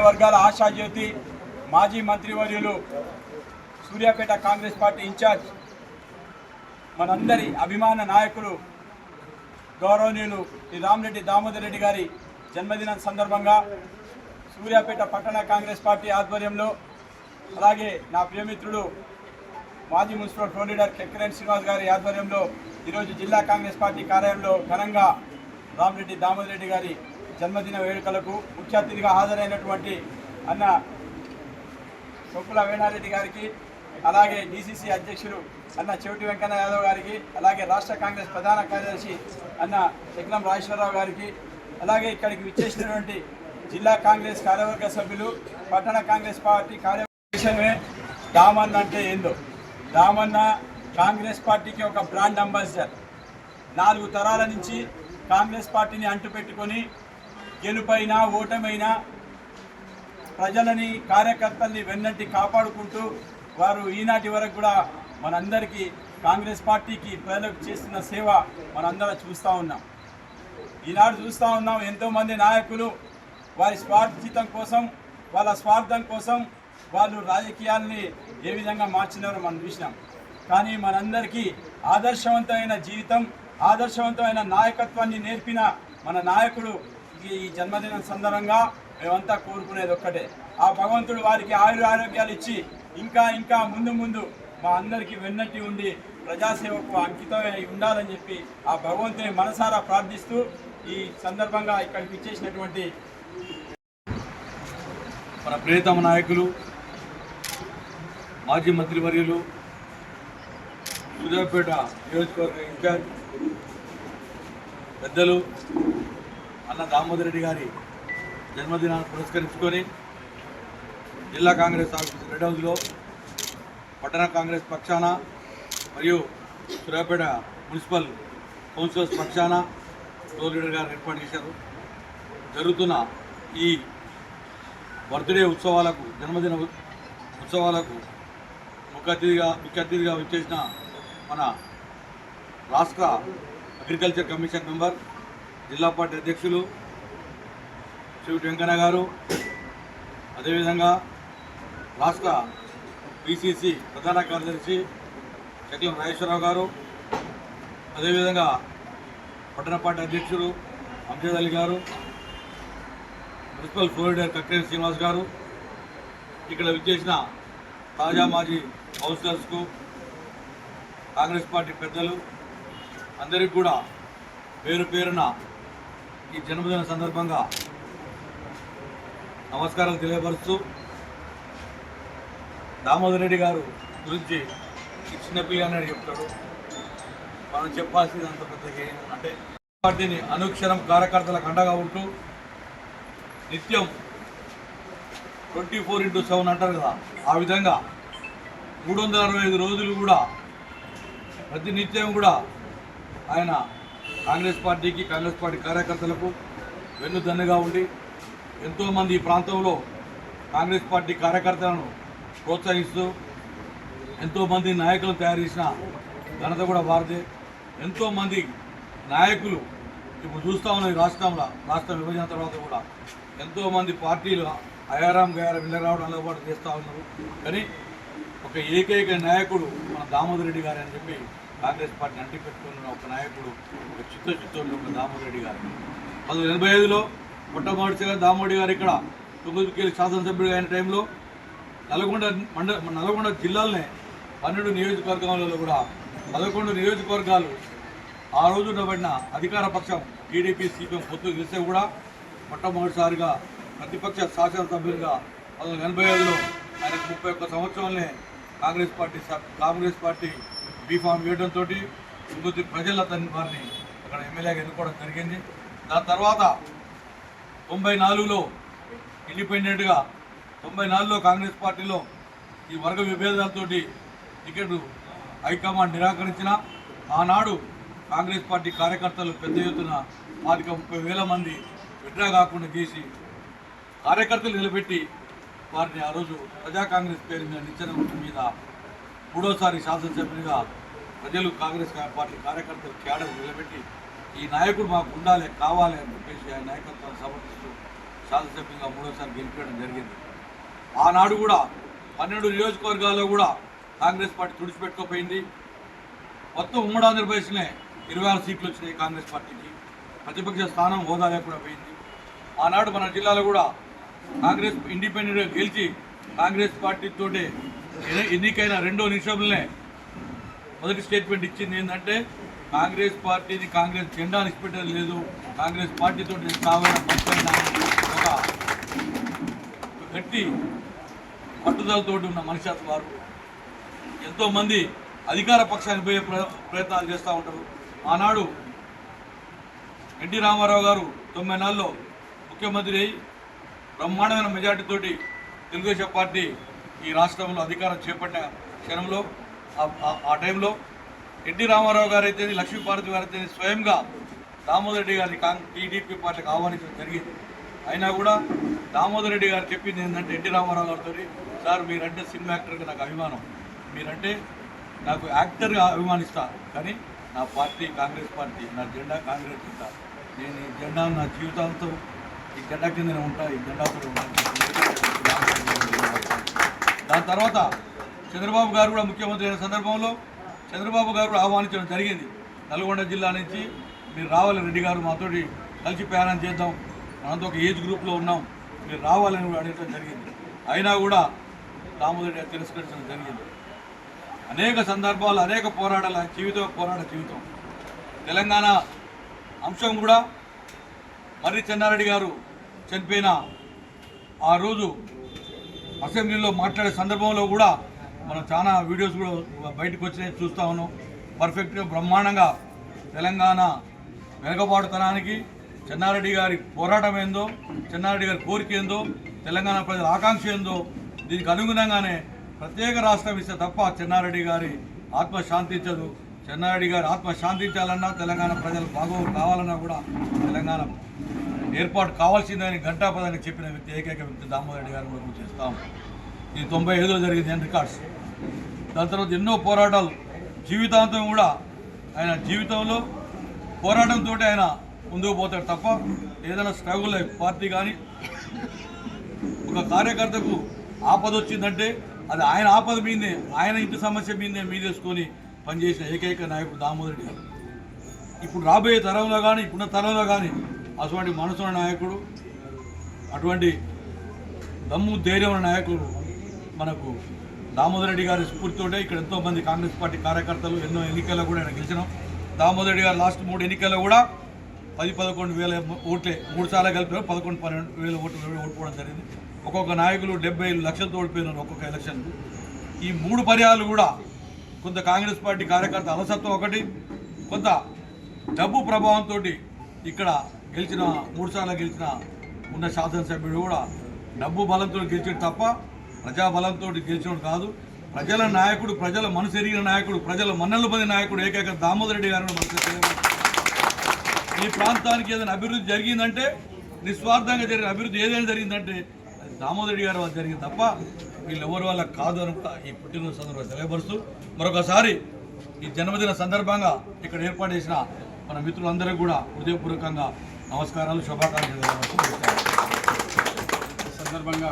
వర్గాల ఆశాజ్యోతి మాజీ మంత్రివర్యులు సూర్యాపేట కాంగ్రెస్ పార్టీ ఇన్ఛార్జ్ మనందరి అభిమాన నాయకులు గౌరవనీయులు శ్రీ రామిరెడ్డి దామోదర్ రెడ్డి గారి జన్మదినం సందర్భంగా సూర్యాపేట పట్టణ కాంగ్రెస్ పార్టీ ఆధ్వర్యంలో అలాగే నా ప్రియమిత్రుడు మాజీ మున్సిపల్ ఫ్లోర్ లీడర్ కెక్కినేని శ్రీనివాస్ గారి ఆధ్వర్యంలో ఈరోజు జిల్లా కాంగ్రెస్ పార్టీ కార్యాలయంలో ఘనంగా రామిరెడ్డి దామోదర్ రెడ్డి గారి జన్మదిన వేడుకలకు ముఖ్య అతిథిగా హాజరైనటువంటి అన్న చొప్పుల వేణారెడ్డి గారికి, అలాగే డీసీసీ అధ్యక్షులు అన్న చెవిటి వెంకన్న యాదవ్ గారికి, అలాగే రాష్ట్ర కాంగ్రెస్ ప్రధాన కార్యదర్శి అన్న శక్లం రాజేశ్వరరావు గారికి, అలాగే ఇక్కడికి విచ్చేసినటువంటి జిల్లా కాంగ్రెస్ కార్యవర్గ సభ్యులు, పట్టణ కాంగ్రెస్ పార్టీ కార్యవర్గమే దామన్న అంటే ఏందో. దామన్న కాంగ్రెస్ పార్టీకి ఒక బ్రాండ్ అంబాసిడర్. 4 తరాల నుంచి కాంగ్రెస్ పార్టీని అంటుపెట్టుకొని గెలుపైనా ఓటమైనా ప్రజలని కార్యకర్తల్ని వెన్నంటి కాపాడుకుంటూ వారు ఈనాటి వరకు కూడా మనందరికీ కాంగ్రెస్ పార్టీకి ప్రజలకు చేస్తున్న సేవ మనందరం చూస్తూ ఉన్నాం. ఈనాడు చూస్తూ ఉన్నాం ఎంతోమంది నాయకులు వారి స్వార్థితం కోసం, వాళ్ళ స్వార్థం కోసం వాళ్ళు రాజకీయాల్ని ఏ విధంగా మార్చినారో మనం చూసినాం. కానీ మనందరికీ ఆదర్శవంతమైన జీవితం, ఆదర్శవంతమైన నాయకత్వాన్ని నేర్పిన మన నాయకుడు ఈ జన్మదినం సందర్భంగా మేమంతా కోరుకునేది ఒక్కటే, ఆ భగవంతుడు వారికి ఆరోగ్యాలు ఇచ్చి ఇంకా ఇంకా ముందు ముందు మా అందరికీ వెన్నట్టి ఉండి ప్రజాసేవకు అంకితమై ఉండాలని చెప్పి ఆ భగవంతుని మనసారా ప్రార్థిస్తూ ఈ సందర్భంగా ఇక్కడికి ఇచ్చేసినటువంటి మన ప్రియతమ నాయకులు మాజీ మంత్రివర్యులు సూర్యాపేట నియోజకవర్గ ఇన్ఛార్జ్ పెద్దలు అన్న దామోదర్ రెడ్డి గారి జన్మదినాన్ని పురస్కరించుకొని జిల్లా కాంగ్రెస్ ఆఫీస్ రెడ్ హౌస్లో పట్టణ కాంగ్రెస్ పక్షాన మరియు సూర్యాపేట మున్సిపల్ కౌన్సిలర్స్ పక్షాన ఫ్లోర్ లీడర్ గారు ఏర్పాటు చేశారు. జరుగుతున్న ఈ బర్త్డే ఉత్సవాలకు, జన్మదిన ఉత్సవాలకు ముఖ్య అతిథిగా వచ్చేసిన మన రాష్ట్ర అగ్రికల్చర్ కమిషన్ మెంబర్, జిల్లా పార్టీ అధ్యక్షులు చెవిటి వెంకన్న గారు, అదేవిధంగా రాష్ట్ర పిసిసి ప్రధాన కార్యదర్శి శక్లం రాజేశ్వరరావు గారు, అదేవిధంగా పట్టణ పార్టీ అధ్యక్షులు అంజద్ అలీ గారు, మున్సిపల్ ఫ్లోర్ లీడర్ కెక్కినేని శ్రీనివాస్ గారు, ఇక్కడ విచ్చేసిన తాజా మాజీ కౌన్సిలర్స్కు, కాంగ్రెస్ పార్టీ పెద్దలు అందరికీ కూడా పేరు పేరున ఈ జన్మదిన సందర్భంగా నమస్కారాలు తెలియపరుస్తూ, దామోదర్ రెడ్డి గారు గురించి చిన్నపిల్లి అన్నాడు చెప్తాడు, మనం చెప్పాల్సింది అంత పెద్దగా అంటే పార్టీని అనుక్షణం కార్యకర్తలకు అండగా ఉంటూ నిత్యం 24/7 అంటారు కదా, ఆ విధంగా 365 రోజులు కూడా ప్రతినిత్యం కూడా ఆయన కాంగ్రెస్ పార్టీకి, కాంగ్రెస్ పార్టీ కార్యకర్తలకు వెన్నుదన్నుగా ఉండి ఎంతోమంది ఈ ప్రాంతంలో కాంగ్రెస్ పార్టీ కార్యకర్తలను ప్రోత్సహిస్తూ ఎంతోమంది నాయకులను తయారు చేసిన ఘనత కూడా వారిదే. ఎంతోమంది నాయకులు ఇప్పుడు చూస్తూ ఉన్నాం ఈ రాష్ట్రంలో రాష్ట్ర విభజన తర్వాత కూడా ఎంతోమంది పార్టీలు అయారాం గయారం ఇళ్ళ రావడంలో పాటు చేస్తూ ఉన్నారు. కానీ ఒక ఏకైక నాయకుడు మన దామోదర్ రెడ్డి గారు అని చెప్పి కాంగ్రెస్ పార్టీని అంటి పెట్టుకున్న ఒక నాయకుడు, ఒక చిత్తశుద్ధుడు ఒక దామోదర్ రెడ్డి గారు. 1985లో మొట్టమొదటిసారిగా దామోదర్ గారు ఇక్కడ తుంగతుర్తి శాసనసభ్యుడిగా అయిన టైంలో నల్గొండ జిల్లాలోనే 12 నియోజకవర్గాలలో కూడా 11 నియోజకవర్గాలు ఆ రోజు ఉండబడిన అధికార పక్షం టీడీపీ సిపిఎం పొత్తు గెలిస్తే కూడా మొట్టమొదటిసారిగా ప్రతిపక్ష శాసనసభ్యులుగా 1985లో ఆయనకు 31 సంవత్సరాలనే కాంగ్రెస్ పార్టీ బీఫామ్ వేయడంతో తుంగతుర్తి ప్రజల వారిని అక్కడ ఎమ్మెల్యేగా ఎన్నుకోవడం జరిగింది. దాని తర్వాత 94లో ఇండిపెండెంట్గా 94లో కాంగ్రెస్ పార్టీలో ఈ వర్గ విభేదాలతో టికెట్ హైకమాండ్ నిరాకరించిన ఆనాడు కాంగ్రెస్ పార్టీ కార్యకర్తలు పెద్ద ఎత్తున 30,000 మంది విడ్రా కాకుండా చేసి కార్యకర్తలు నిలబెట్టి వారిని ఆ రోజు ప్రజా కాంగ్రెస్ పేరు మీద నిచ్చెన మీద మూడోసారి శాసనసభ్యునిగా ప్రజలు కాంగ్రెస్ పార్టీ కార్యకర్తలు కేడర్ నిలబెట్టి ఈ నాయకుడు మాకు ఉండాలి కావాలి అని చెప్పేసి ఆయన నాయకత్వాన్ని సమర్థిస్తూ శాసనసభ్యునిగా మూడోసారి గెలిపించడం జరిగింది. ఆనాడు కూడా 12 నియోజకవర్గాల్లో కూడా కాంగ్రెస్ పార్టీ తుడిచిపెట్టుకోపోయింది. మొత్తం ఉమ్మడి ఆంధ్రప్రదేశ్నే 26 సీట్లు వచ్చినాయి కాంగ్రెస్ పార్టీకి. ప్రతిపక్ష స్థానం హోదా లేకుండా పోయింది. ఆనాడు మన జిల్లాలో కూడా కాంగ్రెస్ ఇండిపెండెంట్గా గెలిచి కాంగ్రెస్ పార్టీతోటే ఎన్నికైన 2వ నిమిషంలోనే మొదటి స్టేట్మెంట్ ఇచ్చింది ఏంటంటే కాంగ్రెస్ పార్టీని కాంగ్రెస్ జెండా నిలిచిపెట్టేది లేదు, కాంగ్రెస్ పార్టీతో కావాలని ఒక గట్టి పట్టుదలతో ఉన్న మనిషి వారు. ఎంతోమంది అధికార పక్షానికి పోయే ప్రయత్నాలు చేస్తూ ఉంటారు. ఆనాడు ఎన్టీ రామారావు గారు 94లో ముఖ్యమంత్రి అయి బ్రహ్మాండమైన మెజార్టీతోటి తెలుగుదేశం పార్టీ ఈ రాష్ట్రంలో అధికారం చేపట్టిన క్షణంలో ఆ టైంలో ఎన్టీ రామారావు గారు అయితే లక్ష్మీపార్వతి గారు అయితే స్వయంగా దామోదర్ రెడ్డి గారిని టీడీపీ పార్టీకి ఆహ్వానించడం జరిగింది. అయినా కూడా దామోదర్ రెడ్డి గారు చెప్పింది ఏంటంటే ఎన్టీ రామారావు గారితో, సార్ మీరంటే సినిమా యాక్టర్గా నాకు అభిమానం, మీరంటే నాకు యాక్టర్గా అభిమానిస్తా, కానీ నా పార్టీ కాంగ్రెస్ పార్టీ, నా జెండా కాంగ్రెస్ జెండా, నేను ఈ జెండా నా జీవితాలతో ఈ జెండా కింద ఉంటా, ఈ జెండాతో ఉంటాను. దాని తర్వాత చంద్రబాబు గారు కూడా ముఖ్యమంత్రి అయిన సందర్భంలో చంద్రబాబు గారు కూడా ఆహ్వానించడం జరిగింది. నల్గొండ జిల్లా నుంచి మీరు రావాలి రెడ్డి గారు, మాతోటి కలిసి ప్రయాణం చేద్దాం, మనంతో ఒక ఏజ్ గ్రూప్లో ఉన్నాం, మీరు రావాలని కూడా అడగడం జరిగింది. అయినా కూడా దామోదర్ రెడ్డి తిరస్కరించడం జరిగింది. అనేక సందర్భాలు అనేక పోరాటాలు జీవితం తెలంగాణ అంశం కూడా మర్రి చెన్నారెడ్డి గారు చనిపోయిన ఆ రోజు అసెంబ్లీలో మాట్లాడే సందర్భంలో కూడా మనం చాలా వీడియోస్ కూడా బయటకు వచ్చినాయి చూస్తూ ఉన్నాం. పర్ఫెక్ట్గా బ్రహ్మాండంగా తెలంగాణ వెనుకబాటుతనానికి చెన్నారెడ్డి గారి పోరాటం ఏందో, చెన్నారెడ్డి గారి కోరిక ఏందో, తెలంగాణ ప్రజల ఆకాంక్ష ఏందో, దీనికి అనుగుణంగానే ప్రత్యేక రాష్ట్రం ఇస్తే తప్ప చెన్నారెడ్డి గారి ఆత్మ శాంతించదు. చెన్నారెడ్డి గారి ఆత్మ శాంతించాలన్నా, తెలంగాణ ప్రజలు బాగోగు కావాలన్నా కూడా తెలంగాణ ఏర్పాటు కావాల్సిందని ఘంటాపదానికి చెప్పిన వ్యక్తి ఏకైక వ్యక్తి దామోదర్ రెడ్డి గారు కూడా చేస్తాం. ఇది 95లో జరిగింది అండ్ రికార్డ్స్. దాని తర్వాత ఎన్నో పోరాటాలు జీవితాంతం కూడా ఆయన జీవితంలో పోరాటంతో ఆయన ముందుకు పోతాడు తప్ప ఏదైనా స్ట్రగుల్ లైఫ్ పార్టీ కానీ ఒక కార్యకర్తకు ఆపద వచ్చిందంటే అది ఆయన ఆపద మీదే, ఆయన ఇంటి సమస్య మీదేసుకొని పనిచేసిన ఏకైక నాయకుడు దామోదర్ రెడ్డి గారు. ఇప్పుడు రాబోయే తరంలో కానీ ఇప్పుడున్న తరంలో కానీ అటువంటి మనసున్న నాయకుడు, అటువంటి దమ్ము ధైర్యమైన నాయకుడు మనకు దామోదర్ రెడ్డి గారి స్ఫూర్తితోటే ఇక్కడ ఎంతోమంది కాంగ్రెస్ పార్టీ కార్యకర్తలు ఎన్నో ఎన్నికల్లో కూడా ఆయన గెలిచినాం. దామోదర్ రెడ్డి గారు లాస్ట్ 3 ఎన్నికల్లో కూడా 10-11 వేల ఓట్లే 3 సార్లు కలిపినారు. 11-12 వేల ఓట్లు ఓడిపోవడం జరిగింది. ఒక్కొక్క నాయకులు 70 లక్షలతో ఓడిపోయినారు ఒక్కొక్క ఎలక్షన్. ఈ 3 పర్యాలు కూడా కొంత కాంగ్రెస్ పార్టీ కార్యకర్త అలసత్వం ఒకటి, కొంత డబ్బు ప్రభావంతో ఇక్కడ గెలిచిన 3 సార్లు గెలిచిన ఉన్న శాసనసభ్యుడు కూడా డబ్బు బలంతో గెలిచాడు తప్ప ప్రజాబలంతో గెలిచినోడు కాదు. ప్రజల నాయకుడు, ప్రజల మనసు ఎరిగిన నాయకుడు, ప్రజల మన్నలు పొందిన నాయకుడు ఏకైక దామోదర్ రెడ్డి గారు. ఈ ప్రాంతానికి ఏదైనా అభివృద్ధి జరిగిందంటే, నిస్వార్థంగా జరిగిన అభివృద్ధి ఏదైనా జరిగిందంటే అది దామోదర్ రెడ్డి గారి వల్ల జరిగింది తప్ప వీళ్ళెవరి వల్ల కాదు అని కూడా ఈ పుట్టినరోజు సందర్భంగా తెలియపరుస్తూ మరొకసారి ఈ జన్మదిన సందర్భంగా ఇక్కడ ఏర్పాటు చేసిన మన మిత్రులందరికీ కూడా హృదయపూర్వకంగా నమస్కారాలు, శుభాకాంక్షలు. ఈ సందర్భంగా